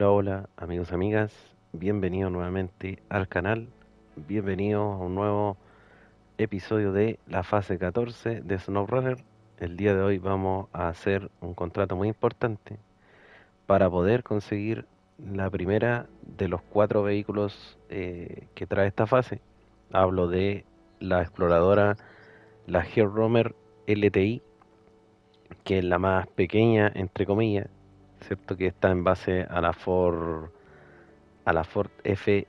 Hola, hola, amigos, amigas, bienvenidos nuevamente al canal, bienvenidos a un nuevo episodio de la fase 14 de SnowRunner. El día de hoy vamos a hacer un contrato muy importante para poder conseguir la primera de los 4 vehículos que trae esta fase. Hablo de la exploradora, la Roamer LTI, que es la más pequeña, entre comillas, ¿cierto? Que está en base a la Ford F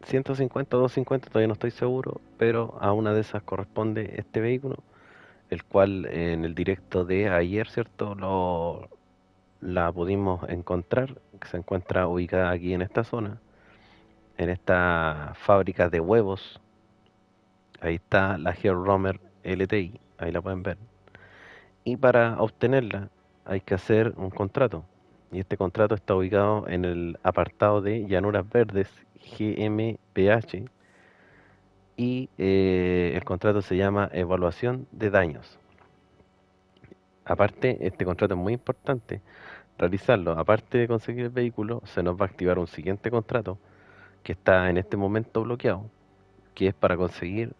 150 o 250, todavía no estoy seguro, pero a una de esas corresponde este vehículo, el cual en el directo de ayer, ¿cierto? La pudimos encontrar, que se encuentra ubicada aquí en esta zona, en esta fábrica de huevos. Ahí está la Roamer LTI, ahí la pueden ver. Y para obtenerla hay que hacer un contrato. Y este contrato está ubicado en el apartado de Llanuras Verdes GmbH, y el contrato se llama evaluación de daños. Aparte, este contrato es muy importante realizarlo. Aparte de conseguir el vehículo, se nos va a activar un siguiente contrato que está en este momento bloqueado, que es para conseguir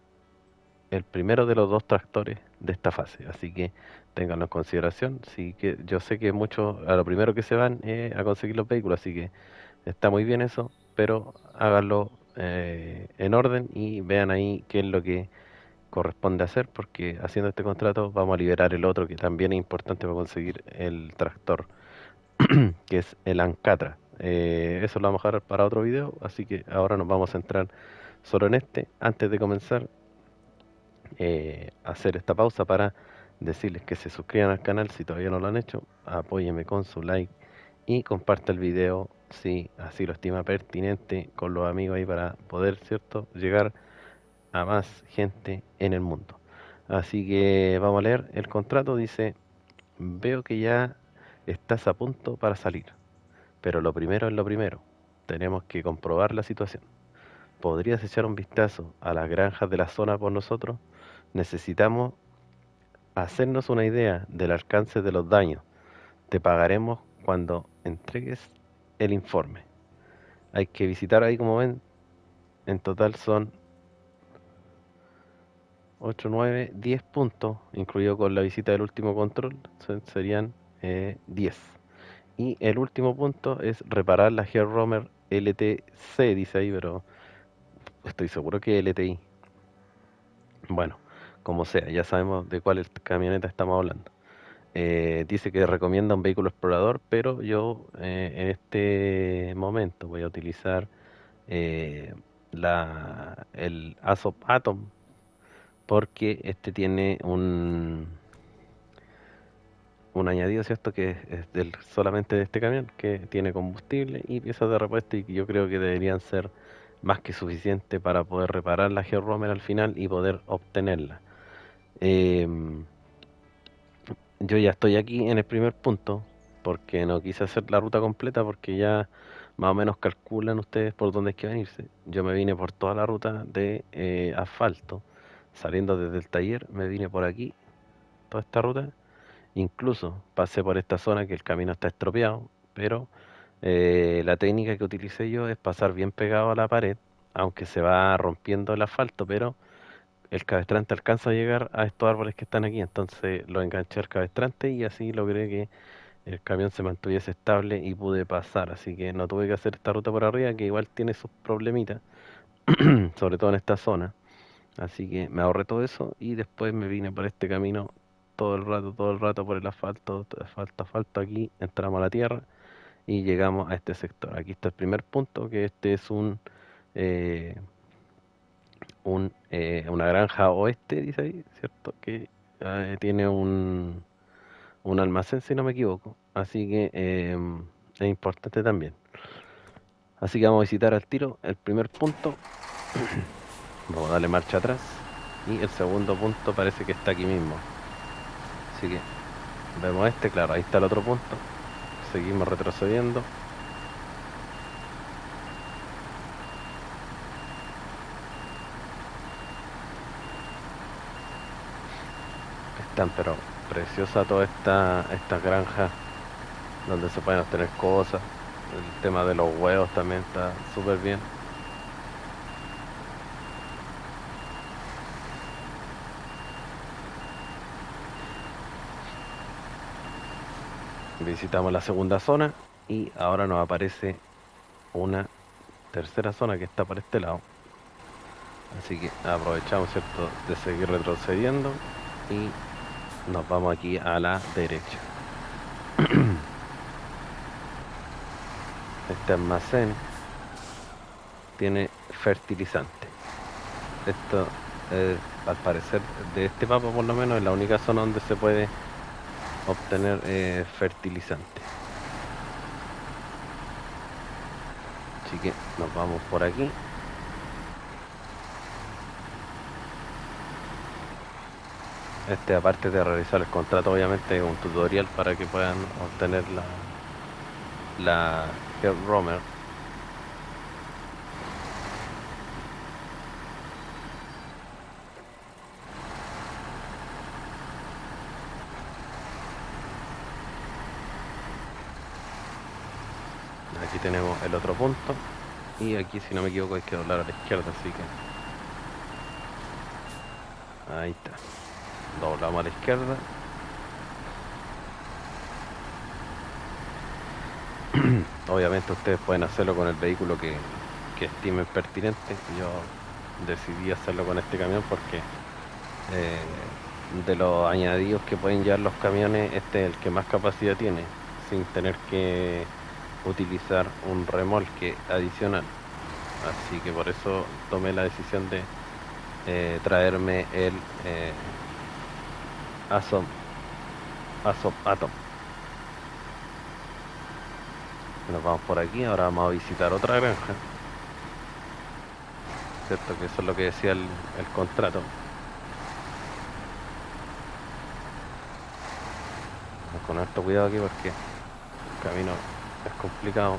el primero de los 2 tractores de esta fase. Así que ténganlo en consideración. Sí, que yo sé que muchos a lo primero que se van es a conseguir los vehículos, así que está muy bien eso, pero háganlo en orden y vean ahí qué es lo que corresponde hacer, porque haciendo este contrato vamos a liberar el otro que también es importante para conseguir el tractor, que es el Ancatra. Eso lo vamos a dejar para otro video, así que ahora nos vamos a centrar solo en este. Antes de comenzar, hacer esta pausa para decirles que se suscriban al canal si todavía no lo han hecho, apóyenme con su like y comparte el video si así lo estima pertinente con los amigos ahí para poder, ¿cierto?, llegar a más gente en el mundo. Así que vamos a leer el contrato. Dice: veo que ya estás a punto para salir, pero lo primero es lo primero. Tenemos que comprobar la situación. ¿Podrías echar un vistazo a las granjas de la zona por nosotros? Necesitamos hacernos una idea del alcance de los daños. Te pagaremos cuando entregues el informe. Hay que visitar ahí, como ven, en total son 8, 9, 10 puntos, incluido con la visita del último control, serían 10. Y el último punto es reparar la Roamer LTC, dice ahí, pero estoy seguro que LTI. Bueno, como sea, ya sabemos de cuál camioneta estamos hablando. Dice que recomienda un vehículo explorador, pero yo en este momento voy a utilizar eh, el ASOP Atom, porque este tiene un añadido, ¿cierto? Que es solamente de este camión, que tiene combustible y piezas de repuesto, y que yo creo que deberían ser más que suficiente para poder reparar la Roamer al final y poder obtenerla. Em, yo ya estoy aquí en el primer punto, porque no quise hacer la ruta completa, porque ya más o menos calculan ustedes por dónde es que van a irse. Yo me vine por toda la ruta de asfalto, saliendo desde el taller, me vine por aquí, toda esta ruta. Incluso pasé por esta zona que el camino está estropeado, pero la técnica que utilicé yo es pasar bien pegado a la pared, aunque se va rompiendo el asfalto, pero el cabestrante alcanza a llegar a estos árboles que están aquí. Entonces lo enganché al cabestrante y así logré que el camión se mantuviese estable y pude pasar. Así que no tuve que hacer esta ruta por arriba, que igual tiene sus problemitas, sobre todo en esta zona. Así que me ahorré todo eso y después me vine por este camino todo el rato por el asfalto, asfalto, asfalto. Aquí entramos a la tierra y llegamos a este sector. Aquí está el primer punto, que este es eh, una granja oeste, dice ahí, ¿cierto? Que tiene un almacén, si no me equivoco. Así que es importante también. Así que vamos a visitar al tiro el primer punto. Vamos a darle marcha atrás. Y el segundo punto parece que está aquí mismo. Así que vemos este, claro, ahí está el otro punto. Seguimos retrocediendo. Están pero preciosa toda esta granja donde se pueden obtener cosas. El tema de los huevos también está súper bien. Visitamos la segunda zona y ahora nos aparece una tercera zona que está por este lado. Así que aprovechamos, ¿cierto?, de seguir retrocediendo y nos vamos aquí a la derecha. Este almacén tiene fertilizante. Esto, al parecer, de este mapa por lo menos, es la única zona donde se puede obtener fertilizante. Así que nos vamos por aquí. Este, aparte de realizar el contrato, obviamente es un tutorial para que puedan obtener la Roamer. Aquí tenemos el otro punto y aquí, si no me equivoco, hay que doblar a la izquierda, así que ahí está, doblamos a la izquierda. Obviamente ustedes pueden hacerlo con el vehículo que estimen pertinente. Yo decidí hacerlo con este camión porque de los añadidos que pueden llevar los camiones, este es el que más capacidad tiene, sin tener que utilizar un remolque adicional. Así que por eso tomé la decisión de traerme el Atom. Nos vamos por aquí, ahora vamos a visitar otra granja. Cierto que eso es lo que decía el contrato. Vamos con harto cuidado aquí porque el camino es complicado.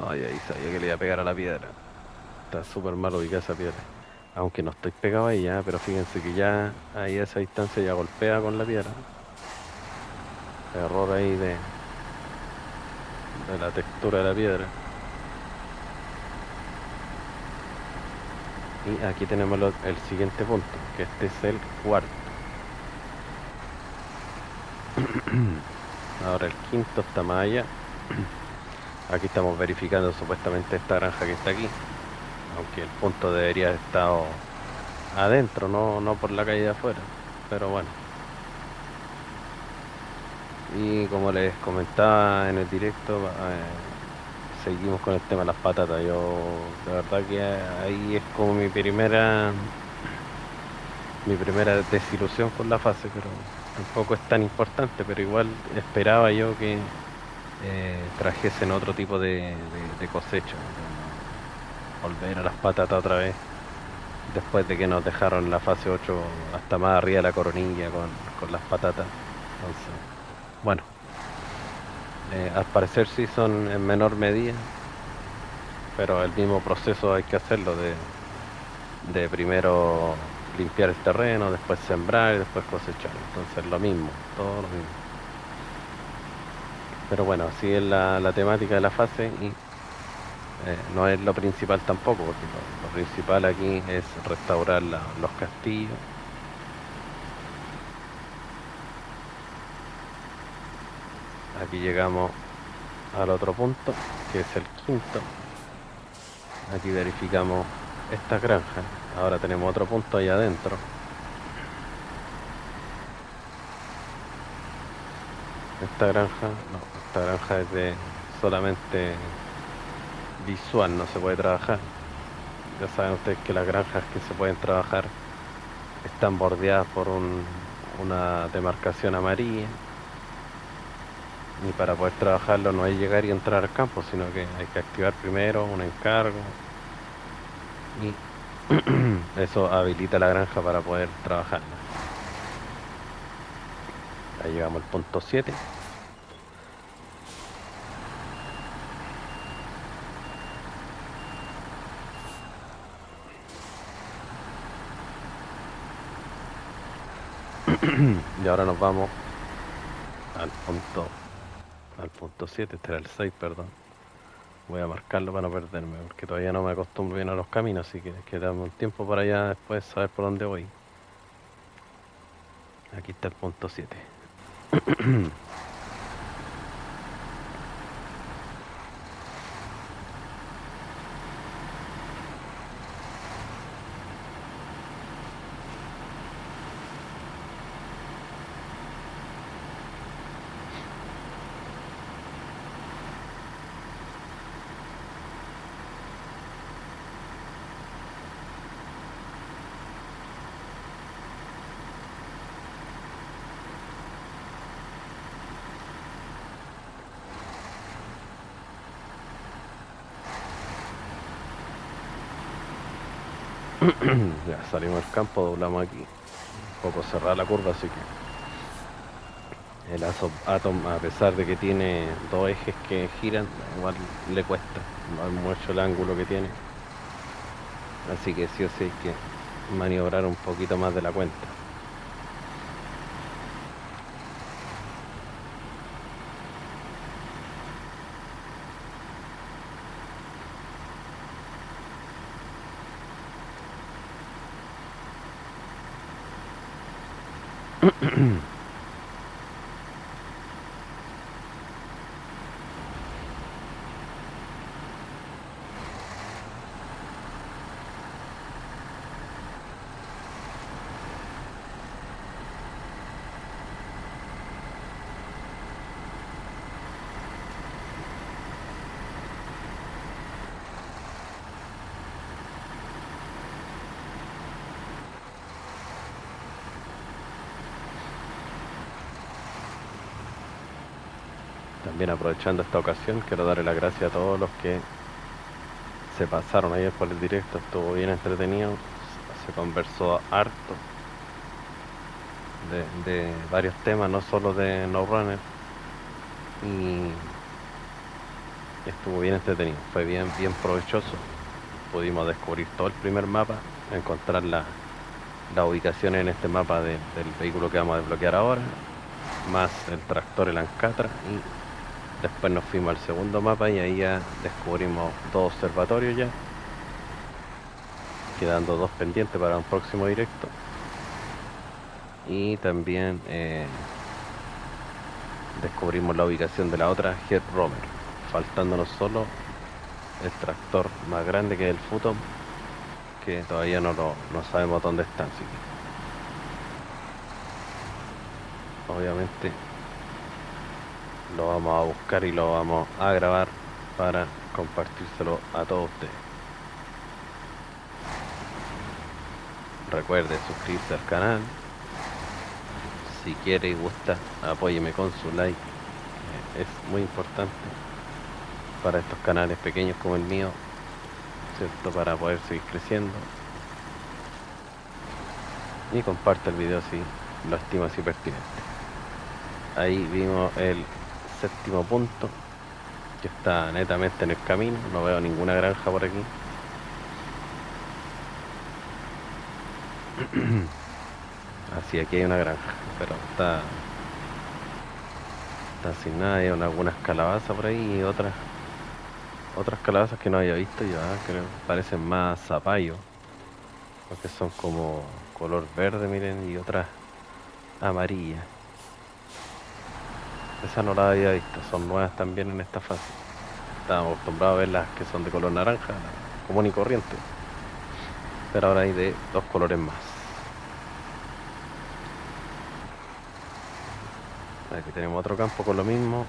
Ay, ahí sabía que le iba a pegar a la piedra. Está súper mal ubicada esa piedra. Aunque no estoy pegado ahí ya, pero fíjense que ya ahí a esa distancia ya golpea con la piedra. Error ahí de la textura de la piedra. Y aquí tenemos el siguiente punto, que este es el cuarto. Ahora el quinto está más allá. Aquí estamos verificando supuestamente esta granja que está aquí, aunque el punto debería haber estado adentro, no por la calle de afuera, pero bueno. Y como les comentaba en el directo, seguimos con el tema de las patatas. Yo de verdad que ahí es como mi primera desilusión con la fase, pero tampoco es tan importante, pero igual esperaba yo que trajesen otro tipo de cosecha, volver a las patatas otra vez, después de que nos dejaron la fase 8 hasta más arriba de la coronilla con las patatas. Entonces, bueno, al parecer sí son en menor medida, pero el mismo proceso hay que hacerlo de primero limpiar el terreno, después sembrar y después cosechar. Entonces lo mismo, todo lo mismo. Pero bueno, así es la temática de la fase y no es lo principal tampoco, porque lo principal aquí es restaurar los castillos. Aquí llegamos al otro punto, que es el quinto. Aquí verificamos esta granja. Ahora tenemos otro punto ahí adentro. Esta granja es de solamente visual, no se puede trabajar. Ya saben ustedes que las granjas que se pueden trabajar están bordeadas por una demarcación amarilla. Y para poder trabajarlo no hay llegar y entrar al campo, sino que hay que activar primero un encargo. Y eso habilita la granja para poder trabajarla. Ahí llegamos al punto 7. Y ahora nos vamos al punto 7. Este era el 6, perdón. Voy a marcarlo para no perderme, porque todavía no me acostumbro bien a los caminos, así que dame un tiempo para ya después saber por dónde voy. Aquí está el punto 7. Ya salimos del campo, doblamos aquí. Un poco cerrada la curva, así que el Atom, a pesar de que tiene dos ejes que giran, igual le cuesta. No es mucho el ángulo que tiene. Así que sí o sí hay que maniobrar un poquito más de la cuenta. También aprovechando esta ocasión, quiero darle las gracias a todos los que se pasaron ayer por el directo, estuvo bien entretenido, se conversó harto de varios temas, no solo de No Runner, y estuvo bien entretenido, fue bien provechoso. Pudimos descubrir todo el primer mapa, encontrar la ubicación en este mapa del vehículo que vamos a desbloquear ahora, más el tractor, el Ancatra, y después nos fuimos al segundo mapa y ahí ya descubrimos dos observatorios ya, quedando dos pendientes para un próximo directo. Y también descubrimos la ubicación de la otra Head Romer, faltándonos solo el tractor más grande, que es el Futon, que todavía no sabemos dónde está, así que obviamente lo vamos a buscar y lo vamos a grabar para compartírselo a todos ustedes. Recuerde suscribirse al canal. Si quiere y gusta, apóyeme con su like. Es muy importante para estos canales pequeños como el mío, ¿cierto? Para poder seguir creciendo. Y comparte el video si lo estima así pertinente. Ahí vimos el séptimo punto, que está netamente en el camino. No veo ninguna granja por aquí. Así, aquí hay una granja, pero está sin nada. Hay algunas calabazas por ahí y otras calabazas que no había visto yo, creo parecen más zapallo, porque son como color verde, miren, y otras amarillas. Esa no la había visto, son nuevas también en esta fase. Estábamos acostumbrados a ver las que son de color naranja, común y corriente, pero ahora hay de dos colores más. Aquí tenemos otro campo con lo mismo.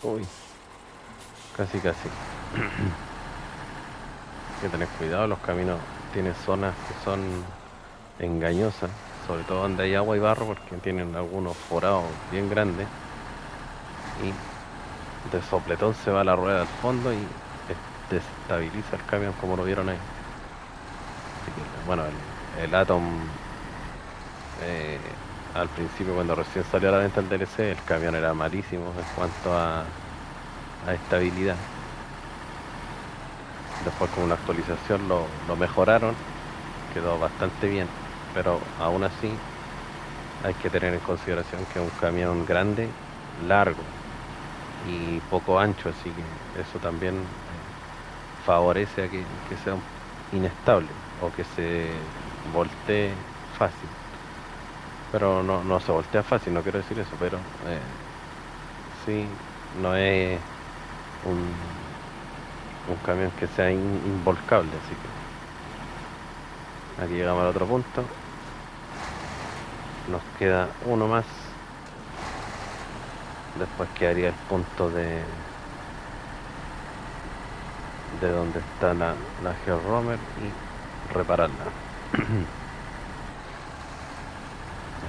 Uy, casi casi. Hay que tener cuidado, los caminos tienen zonas que son engañosas, sobre todo donde hay agua y barro, porque tienen algunos forados bien grandes y de sopletón se va la rueda al fondo y desestabiliza el camión como lo vieron ahí. Así que, bueno, el Atom eh, al principio cuando recién salió a la venta el DLC, el camión era malísimo en cuanto a estabilidad. Después con una actualización lo mejoraron, quedó bastante bien, pero aún así hay que tener en consideración que es un camión grande, largo y poco ancho, así que eso también favorece a que sea inestable o que se voltee fácil. Pero no se voltea fácil, no quiero decir eso, pero sí, no es un, un camión que sea involcable, así que aquí llegamos al otro punto. Nos queda uno más. Después quedaría el punto de donde está la Georomer y repararla.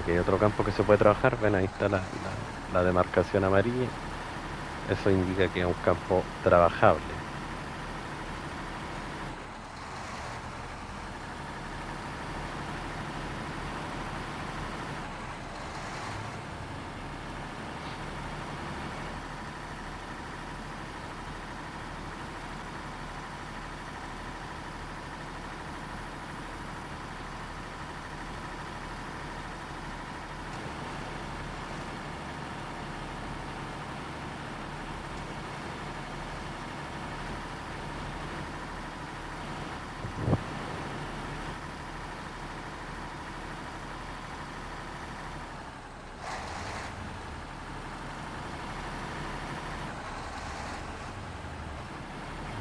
Aquí hay otro campo que se puede trabajar. Ven, ahí está la demarcación amarilla. Eso indica que es un campo trabajable.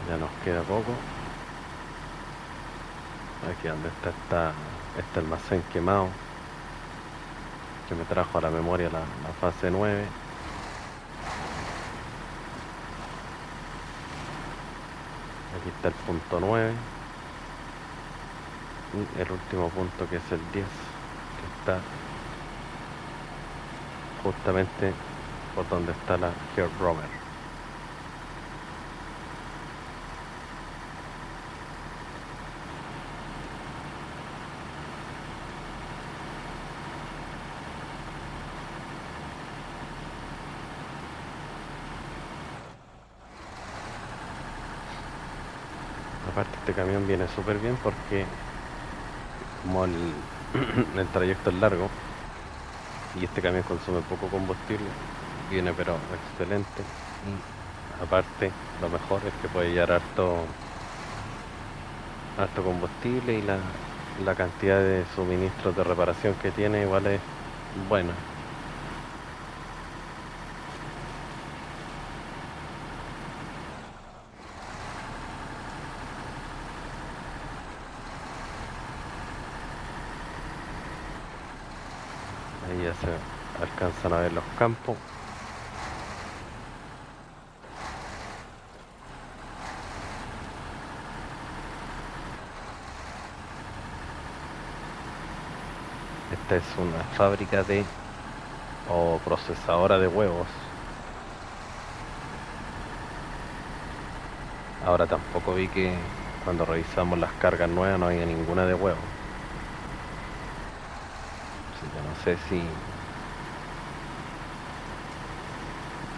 Ya nos queda poco. Aquí donde está este almacén quemado que me trajo a la memoria la fase 9. Aquí está el punto 9 y el último punto, que es el 10, que está justamente por donde está la Georomer. Aparte, este camión viene súper bien porque como el trayecto es largo y este camión consume poco combustible, viene pero excelente. Y aparte, lo mejor es que puede llevar harto combustible, y la cantidad de suministros de reparación que tiene igual es buena. Ahí ya se alcanzan a ver los campos. Esta es una fábrica o procesadora de huevos. Ahora tampoco vi que cuando revisamos las cargas nuevas no había ninguna de huevos. Así que no sé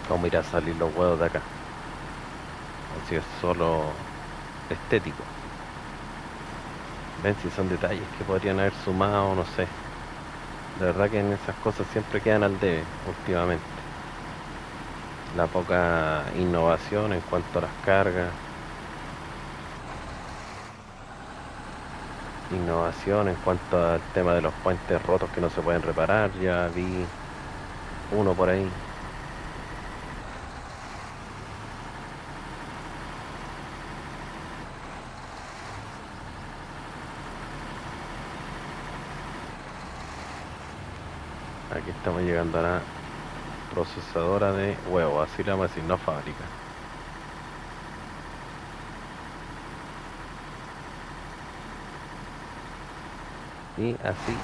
cómo irá a salir los huevos de acá, o si es solo estético. Ven, si son detalles que podrían haber sumado, no sé. De verdad que en esas cosas siempre quedan al debe últimamente. La poca innovación en cuanto a las cargas, innovación en cuanto al tema de los puentes rotos que no se pueden reparar. Ya vi uno por ahí. Aquí estamos llegando a procesadora de huevo, así le vamos a decir, no fábrica. Y así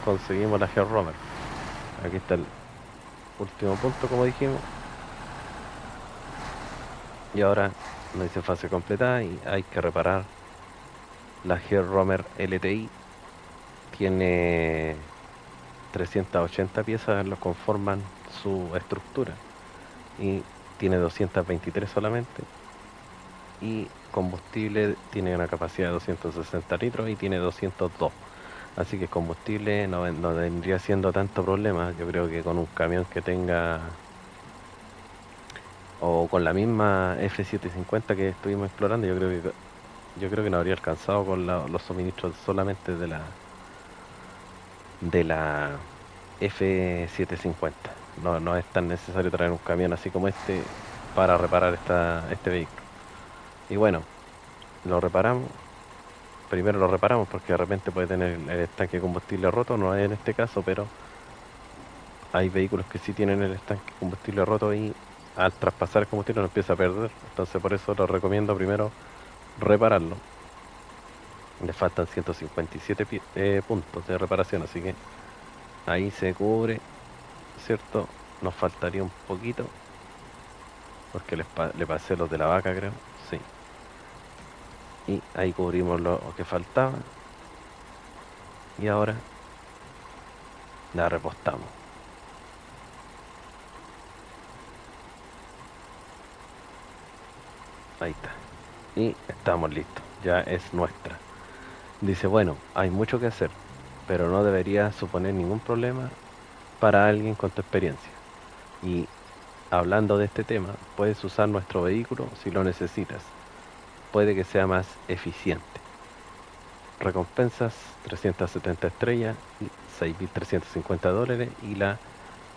conseguimos la GeoRomer. Aquí está el último punto, como dijimos. Y ahora nos dice fase completada y hay que reparar la GeoRomer LTI. Tiene 380 piezas, lo conforman su estructura. Y tiene 223 solamente. Y combustible tiene una capacidad de 260 litros y tiene 202. Así que combustible no vendría siendo tanto problema. Yo creo que con un camión que tenga, o con la misma F750 que estuvimos explorando, yo creo que no habría alcanzado con los suministros solamente de la F750. No es tan necesario traer un camión así como este para reparar este vehículo. Y bueno, lo reparamos. Primero lo reparamos porque de repente puede tener el estanque de combustible roto, no es en este caso, pero hay vehículos que sí tienen el estanque de combustible roto y al traspasar el combustible lo empieza a perder. Entonces por eso lo recomiendo primero repararlo. Le faltan 157 puntos de reparación, así que ahí se cubre, ¿cierto? Nos faltaría un poquito, porque le pasé los de la vaca, creo, sí. Y ahí cubrimos lo que faltaba. Y ahora la repostamos. Ahí está. Y estamos listos. Ya es nuestra. Dice, bueno, hay mucho que hacer, pero no debería suponer ningún problema para alguien con tu experiencia. Y hablando de este tema, puedes usar nuestro vehículo si lo necesitas. Puede que sea más eficiente. Recompensas 370 estrellas y $6.350 y la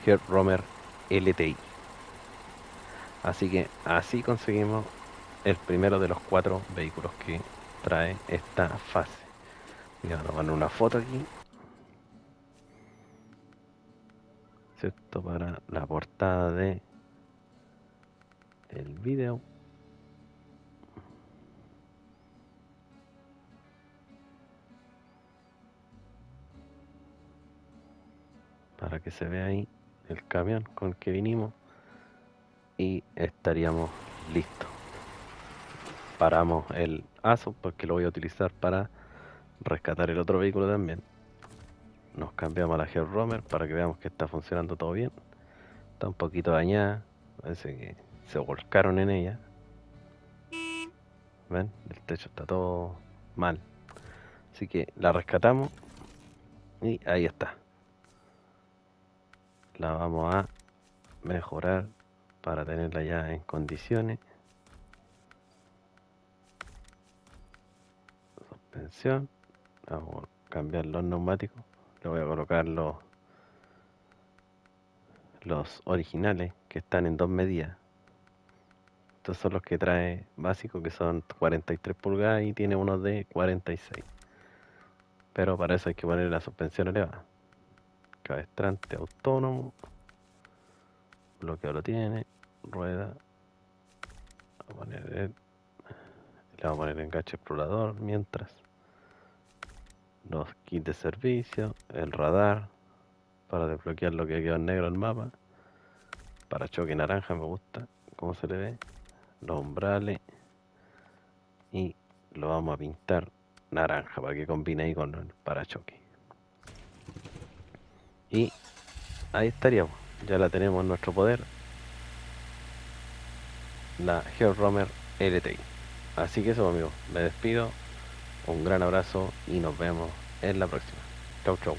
GeoRomer LTI. Así que así conseguimos el primero de los 4 vehículos que trae esta fase. Ya nos van una foto aquí, ¿cierto? Para la portada de el video. Para que se vea ahí el camión con el que vinimos y estaríamos listos. Paramos el ASO porque lo voy a utilizar para rescatar el otro vehículo también. Nos cambiamos a la GeoRomer para que veamos que está funcionando todo bien. Está un poquito dañada, parece que se volcaron en ella. ¿Ven? El techo está todo mal. Así que la rescatamos y ahí está. La vamos a mejorar para tenerla ya en condiciones. Suspensión. Vamos a cambiar los neumáticos. Le voy a colocar los originales que están en 2 medidas. Estos son los que trae básico, que son 43 pulgadas y tiene uno de 46. Pero para eso hay que poner la suspensión elevada. Cabestrante autónomo. Bloqueo lo tiene. Rueda. Le vamos a poner enganche explorador mientras. Los kits de servicio. El radar. Para desbloquear lo que quedó en negro el mapa. Para choque naranja me gusta cómo se le ve. Los umbrales. Y lo vamos a pintar naranja para que combine ahí con el parachoque. Y ahí estaríamos. Ya la tenemos en nuestro poder. La GeoRomer LTI. Así que eso, amigos. Me despido. Un gran abrazo y nos vemos en la próxima. Chau, chau.